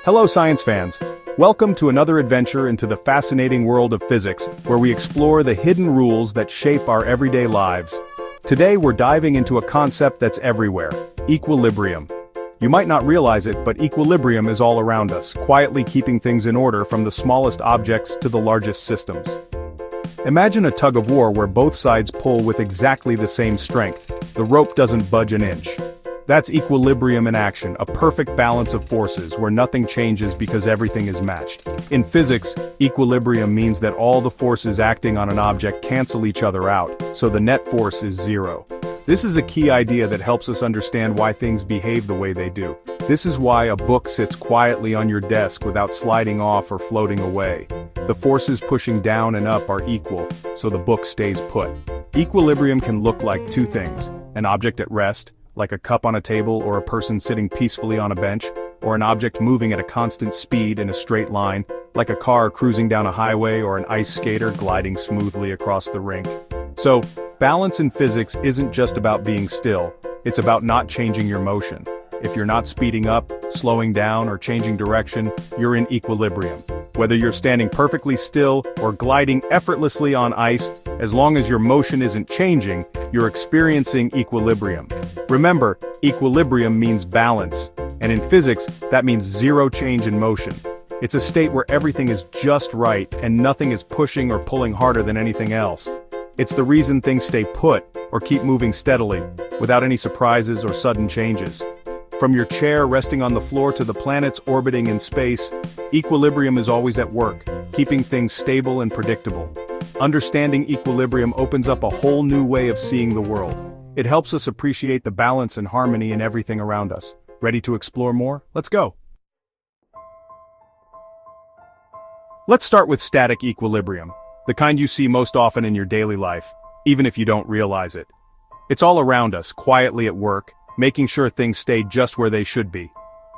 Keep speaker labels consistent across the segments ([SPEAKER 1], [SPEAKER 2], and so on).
[SPEAKER 1] Hello science fans! Welcome to another adventure into the fascinating world of physics, where we explore the hidden rules that shape our everyday lives. Today we're diving into a concept that's everywhere: equilibrium. You might not realize it, but equilibrium is all around us, quietly keeping things in order from the smallest objects to the largest systems. Imagine a tug of war where both sides pull with exactly the same strength. The rope doesn't budge an inch. That's equilibrium in action, a perfect balance of forces where nothing changes because everything is matched. In physics, equilibrium means that all the forces acting on an object cancel each other out, so the net force is zero. This is a key idea that helps us understand why things behave the way they do. This is why a book sits quietly on your desk without sliding off or floating away. The forces pushing down and up are equal, so the book stays put. Equilibrium can look like two things: an object at rest, like a cup on a table or a person sitting peacefully on a bench, or an object moving at a constant speed in a straight line, like a car cruising down a highway or an ice skater gliding smoothly across the rink. So, balance in physics isn't just about being still, it's about not changing your motion. If you're not speeding up, slowing down, or changing direction, you're in equilibrium. Whether you're standing perfectly still or gliding effortlessly on ice, as long as your motion isn't changing, you're experiencing equilibrium. Remember, equilibrium means balance, and in physics, that means zero change in motion. It's a state where everything is just right and nothing is pushing or pulling harder than anything else. It's the reason things stay put, or keep moving steadily, without any surprises or sudden changes. From your chair resting on the floor to the planets orbiting in space, equilibrium is always at work, keeping things stable and predictable. Understanding equilibrium opens up a whole new way of seeing the world. It helps us appreciate the balance and harmony in everything around us. Ready to explore more? Let's go! Let's start with static equilibrium, the kind you see most often in your daily life, even if you don't realize it. It's all around us, quietly at work, making sure things stay just where they should be.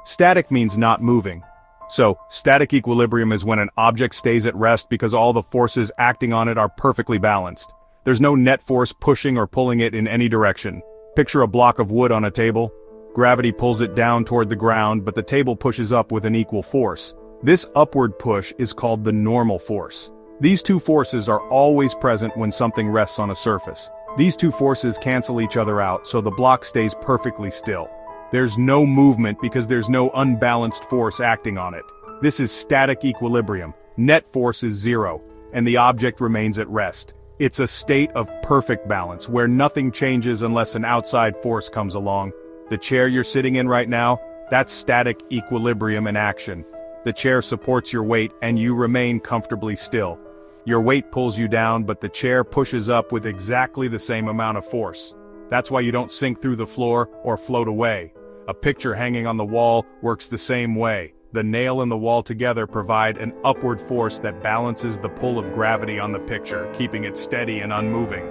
[SPEAKER 1] Static means not moving. So, static equilibrium is when an object stays at rest because all the forces acting on it are perfectly balanced. There's no net force pushing or pulling it in any direction. Picture a block of wood on a table. Gravity pulls it down toward the ground, but the table pushes up with an equal force. This upward push is called the normal force. These two forces are always present when something rests on a surface. These two forces cancel each other out, so the block stays perfectly still. There's no movement because there's no unbalanced force acting on it. This is static equilibrium. Net force is zero, and the object remains at rest. It's a state of perfect balance, where nothing changes unless an outside force comes along. The chair you're sitting in right now, that's static equilibrium in action. The chair supports your weight and you remain comfortably still. Your weight pulls you down, but the chair pushes up with exactly the same amount of force. That's why you don't sink through the floor or float away. A picture hanging on the wall works the same way. The nail and the wall together provide an upward force that balances the pull of gravity on the picture, keeping it steady and unmoving.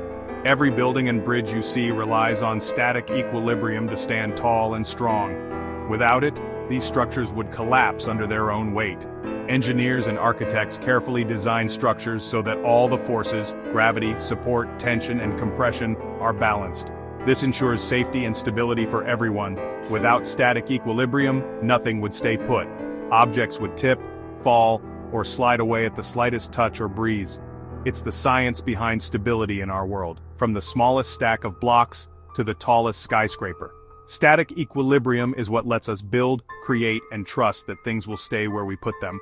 [SPEAKER 1] Every building and bridge you see relies on static equilibrium to stand tall and strong. Without it, these structures would collapse under their own weight. Engineers and architects carefully design structures so that all the forces, gravity, support, tension, and compression, are balanced. This ensures safety and stability for everyone. Without static equilibrium, nothing would stay put. Objects would tip, fall, or slide away at the slightest touch or breeze. It's the science behind stability in our world, from the smallest stack of blocks to the tallest skyscraper. Static equilibrium is what lets us build, create, and trust that things will stay where we put them.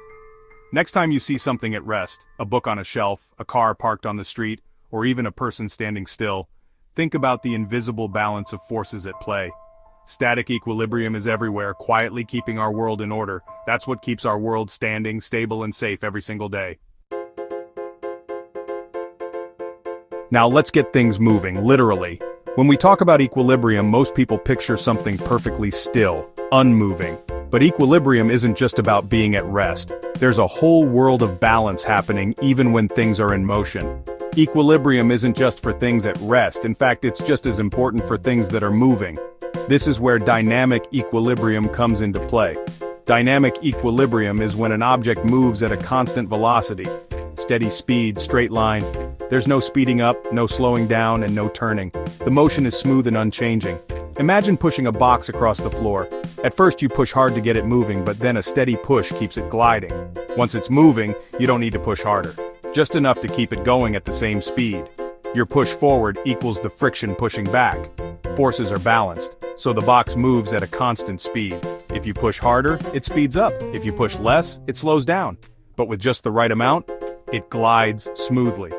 [SPEAKER 1] Next time you see something at rest, a book on a shelf, a car parked on the street, or even a person standing still, think about the invisible balance of forces at play. Static equilibrium is everywhere, quietly keeping our world in order. That's what keeps our world standing, stable, and safe every single day. Now let's get things moving, literally. When we talk about equilibrium, most people picture something perfectly still, unmoving. But equilibrium isn't just about being at rest. There's a whole world of balance happening even when things are in motion. Equilibrium isn't just for things at rest, in fact it's just as important for things that are moving. This is where dynamic equilibrium comes into play. Dynamic equilibrium is when an object moves at a constant velocity. Steady speed, straight line. There's no speeding up, no slowing down, and no turning. The motion is smooth and unchanging. Imagine pushing a box across the floor. At first you push hard to get it moving, but then a steady push keeps it gliding. Once it's moving, you don't need to push harder. Just enough to keep it going at the same speed. Your push forward equals the friction pushing back. Forces are balanced, so the box moves at a constant speed. If you push harder, it speeds up. If you push less, it slows down. But with just the right amount, it glides smoothly.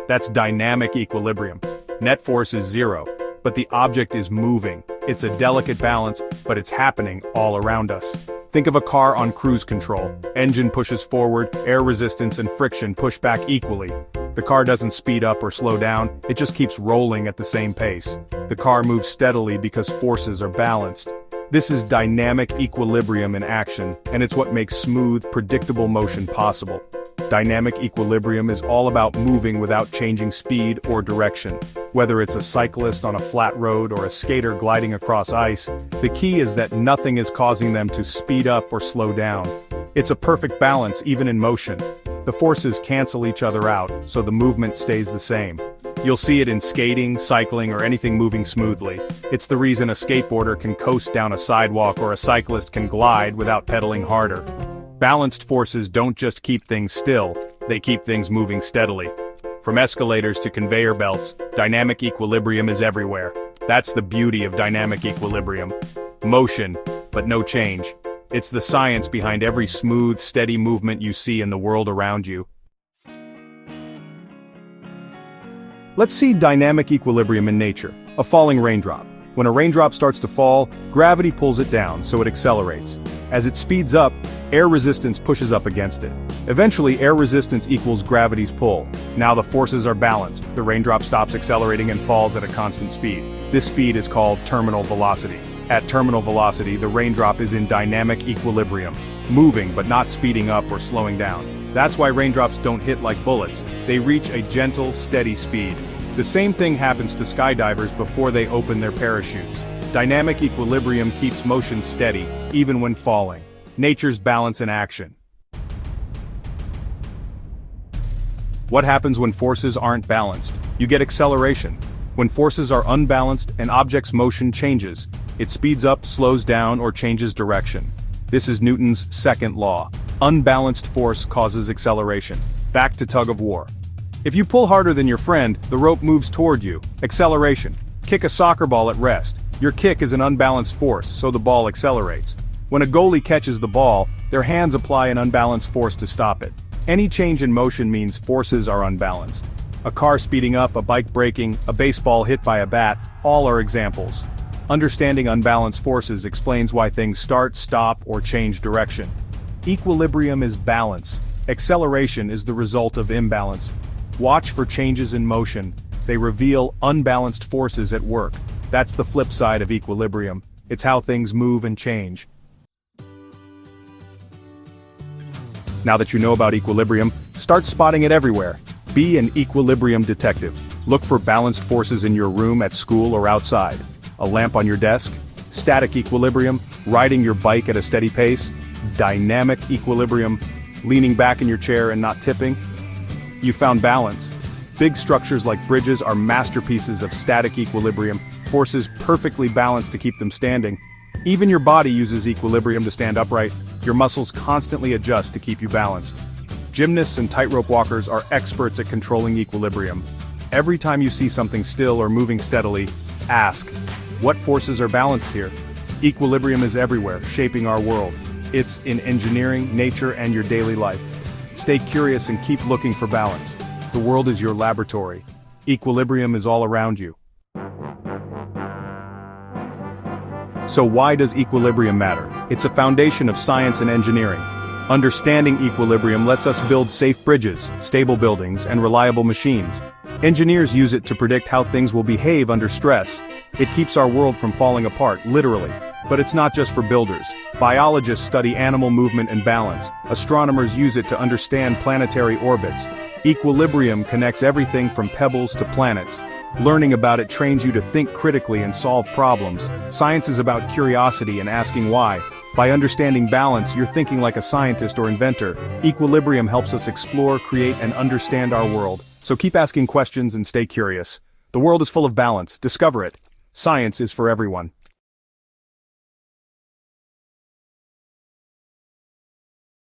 [SPEAKER 1] That's dynamic equilibrium. Net force is zero, but the object is moving. It's a delicate balance, but it's happening all around us. Think of a car on cruise control. Engine pushes forward, air resistance and friction push back equally. The car doesn't speed up or slow down, it just keeps rolling at the same pace. The car moves steadily because forces are balanced. This is dynamic equilibrium in action, and it's what makes smooth, predictable motion possible. Dynamic equilibrium is all about moving without changing speed or direction. Whether it's a cyclist on a flat road or a skater gliding across ice, the key is that nothing is causing them to speed up or slow down. It's a perfect balance even in motion. The forces cancel each other out, so the movement stays the same. You'll see it in skating, cycling, or anything moving smoothly. It's the reason a skateboarder can coast down a sidewalk or a cyclist can glide without pedaling harder. Balanced forces don't just keep things still, they keep things moving steadily. From escalators to conveyor belts, dynamic equilibrium is everywhere. That's the beauty of dynamic equilibrium. Motion, but no change. It's the science behind every smooth, steady movement you see in the world around you. Let's see dynamic equilibrium in nature. A falling raindrop. When a raindrop starts to fall, gravity pulls it down, so it accelerates. As it speeds up, air resistance pushes up against it. Eventually, air resistance equals gravity's pull. Now the forces are balanced. The raindrop stops accelerating and falls at a constant speed. This speed is called terminal velocity. At terminal velocity, the raindrop is in dynamic equilibrium, moving but not speeding up or slowing down. That's why raindrops don't hit like bullets. They reach a gentle, steady speed. The same thing happens to skydivers before they open their parachutes. Dynamic equilibrium keeps motion steady, even when falling. Nature's balance in action. What happens when forces aren't balanced? You get acceleration. When forces are unbalanced, an object's motion changes. It speeds up, slows down, or changes direction. This is Newton's second law. Unbalanced force causes acceleration. Back to tug of war. If you pull harder than your friend, the rope moves toward you. Acceleration. Kick a soccer ball at rest. Your kick is an unbalanced force, so the ball accelerates. When a goalie catches the ball, their hands apply an unbalanced force to stop it. Any change in motion means forces are unbalanced. A car speeding up, a bike braking, a baseball hit by a bat, all are examples. Understanding unbalanced forces explains why things start, stop, or change direction. Equilibrium is balance. Acceleration is the result of imbalance. Watch for changes in motion. They reveal unbalanced forces at work. That's the flip side of equilibrium. It's how things move and change. Now that you know about equilibrium, start spotting it everywhere. Be an equilibrium detective. Look for balanced forces in your room, at school, or outside. A lamp on your desk? Static equilibrium? Riding your bike at a steady pace? Dynamic equilibrium? Leaning back in your chair and not tipping? You found balance. Big structures like bridges are masterpieces of static equilibrium, forces perfectly balanced to keep them standing. Even your body uses equilibrium to stand upright. Your muscles constantly adjust to keep you balanced. Gymnasts and tightrope walkers are experts at controlling equilibrium. Every time you see something still or moving steadily, ask, what forces are balanced here? Equilibrium is everywhere, shaping our world. It's in engineering, nature, and your daily life. Stay curious and keep looking for balance. The world is your laboratory. Equilibrium is all around you. So why does equilibrium matter? It's a foundation of science and engineering. Understanding equilibrium lets us build safe bridges, stable buildings, and reliable machines. Engineers use it to predict how things will behave under stress. It keeps our world from falling apart, literally. But it's not just for builders. Biologists study animal movement and balance. Astronomers use it to understand planetary orbits. Equilibrium connects everything from pebbles to planets. Learning about it trains you to think critically and solve problems. Science is about curiosity and asking why. By understanding balance, you're thinking like a scientist or inventor. Equilibrium helps us explore, create, and understand our world. So keep asking questions and stay curious. The world is full of balance. Discover it. Science is for everyone.